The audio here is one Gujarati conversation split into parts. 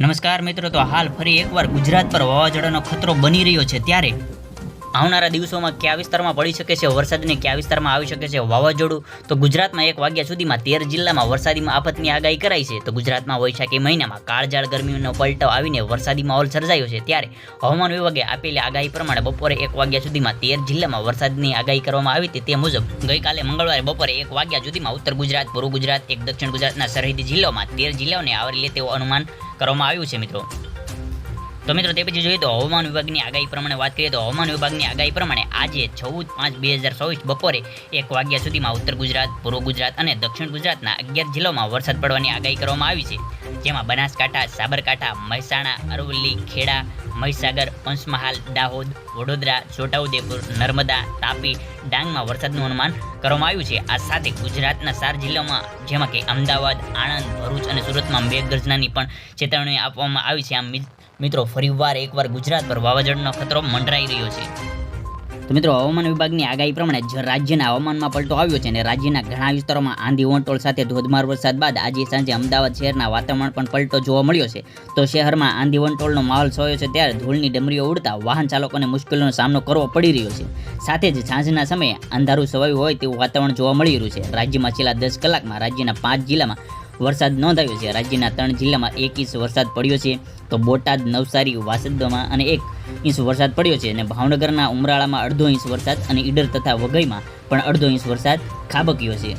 નમસ્કાર મિત્રો, તો હાલ ફરી એકવાર ગુજરાત પર વાવાઝોડાનો ખતરો બની રહ્યો છે. ત્યારે આવનારા દિવસોમાં કયા વિસ્તારમાં પડી શકે છે વરસાદ ને કયા વિસ્તારમાં આવી શકે છે વાવાઝોડું, તો ગુજરાતમાં 1 વાગ્યા સુધીમાં 13 જિલ્લામાં વરસાદી આફતની આગાહી કરાઈ છે. તો ગુજરાતમાં વૈશાખી મહિનામાં કાળઝાળ ગરમીનો પલટો આવીને વરસાદી માહોલ સર્જાયો છે. ત્યારે હવામાન વિભાગે આપેલી આગાહી પ્રમાણે બપોરે 1 વાગ્યા સુધીમાં 13 જિલ્લામાં વરસાદની આગાહી કરવામાં આવી હતી. તે મુજબ ગઈકાલે મંગળવારે બપોરે 1 વાગ્યા સુધીમાં ઉત્તર ગુજરાત, પૂર્વ ગુજરાત, એક દક્ષિણ ગુજરાતના સરહદી જિલ્લાઓમાં 13 જિલ્લાઓને આવરી લે તેવું અનુમાન કરવામાં આવ્યું છે મિત્રો. તો મિત્રો, તે પછી જોઈએ તો હવામાન વિભાગની આગાહી પ્રમાણે વાત કરીએ તો હવામાન વિભાગની આગાહી પ્રમાણે આજે 14/5/2024 બપોરે 1 વાગ્યા સુધીમાં ઉત્તર ગુજરાત, પૂર્વ ગુજરાત અને દક્ષિણ ગુજરાતના 11 જિલ્લાઓમાં વરસાદ પડવાની આગાહી કરવામાં આવી છે. જેમાં બનાસકાંઠા, સાબરકાંઠા, મહેસાણા, અરવલ્લી, ખેડા, મહીસાગર, પંચમહાલ, દાહોદ, વડોદરા, છોટાઉદેપુર, નર્મદા, તાપી, ડાંગમાં વરસાદનું અનુમાન કરવામાં આવ્યું છે. આ સાથે ગુજરાતના 4 જિલ્લાઓમાં જેમાં કે અમદાવાદ, આણંદ, ભરૂચ અને સુરતમાં મેઘગર્જનાની પણ ચેતવણી આપવામાં આવી છે. આમ મિત્રો, ફરીવાર એકવાર ગુજરાત પર વાવાઝોડાનો ખતરો મંડરાઈ રહ્યો છે. તો મિત્રો, હવામાન વિભાગની આગાહી પ્રમાણે રાજ્યના હવામાનમાં પલટો આવ્યો છે અને રાજ્યના ઘણા વિસ્તારોમાં આંધી વંટોળ સાથે ધોધમાર વરસાદ બાદ આજે સાંજે અમદાવાદ શહેરના વાતાવરણ પણ પલટો જોવા મળ્યો છે. તો શહેરમાં આંધી વંટોળનો માહોલ છવાયો છે, ત્યારે ધૂળની ડમરીઓ ઉડતા વાહન ચાલકોને મુશ્કેલીનો સામનો કરવો પડી રહ્યો છે. સાથે જ સાંજના સમયે અંધારું છવાયું હોય તેવું વાતાવરણ જોવા મળી રહ્યું છે. રાજ્યમાં છેલ્લા 10 કલાકમાં રાજ્યના 5 જિલ્લામાં વરસાદ નોંધાયો છે. રાજ્યના 3 જિલ્લામાં 1 ઇંચ વરસાદ પડ્યો છે. તો બોટાદ, નવસારી, વાસદમાં અને 1 ઇંચ વરસાદ પડ્યો છે અને ભાવનગરના ઉમરાળામાં 1/2 ઇંચ વરસાદ અને ઈડર તથા વઘઈમાં પણ 1/2 ઇંચ વરસાદ ખાબક્યો છે.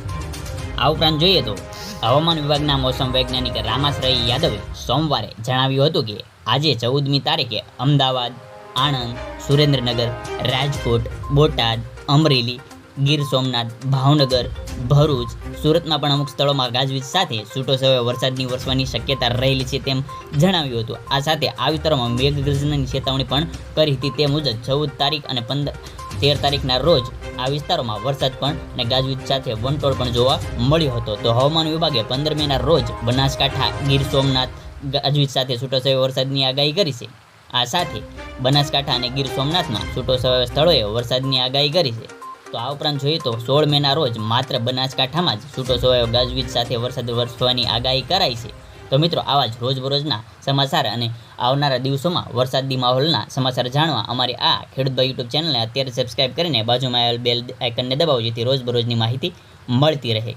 આ ઉપરાંત જોઈએ તો હવામાન વિભાગના મોસમ વૈજ્ઞાનિક રામાશ્રય યાદવે સોમવારે જણાવ્યું હતું કે આજે 14મી તારીખે અમદાવાદ, આણંદ, સુરેન્દ્રનગર, રાજકોટ, બોટાદ, અમરેલી, ગીર સોમનાથ, ભાવનગર, ભરૂચ, સુરતમાં પણ અમુક સ્થળોમાં ગાજવીજ સાથે છૂટોછવાયો વરસાદની વરસવાની શક્યતા રહેલી છે તેમ જણાવ્યું હતું. આ સાથે આ વિસ્તારોમાં મેઘગર્જનાની ચેતવણી પણ કરી હતી. તે મુજબ 14 તારીખ અને 13 તારીખના રોજ આ વિસ્તારોમાં વરસાદ પણ અને ગાજવીજ સાથે વંટોળ પણ જોવા મળ્યો હતો. તો હવામાન વિભાગે 15 મેના રોજ બનાસકાંઠા, ગીર સોમનાથ ગાજવીજ સાથે છૂટોછવાયો વરસાદની આગાહી કરી છે. આ સાથે બનાસકાંઠા અને ગીર સોમનાથમાં છૂટોછવાયા સ્થળોએ વરસાદની આગાહી કરી છે. તો આ ઉપરાંત જોઈએ તો 16 મેના રોજ માત્ર બનાસકાંઠામાં જ છૂટોછવાયો ગાજવીજ સાથે વરસાદ વરસવાની આગાહી કરાઈ છે. તો મિત્રો, આવા જ રોજબરોજના સમાચાર અને આવનારા દિવસોમાં વરસાદી માહોલના સમાચાર જાણવા અમારી આ ખેડૂત ભાઈ યુટ્યુબ ચેનલને અત્યારે સબસ્ક્રાઇબ કરીને બાજુમાં આવેલ બેલ આઇકનને દબાવો, જેથી રોજબરોજની માહિતી મળતી રહે.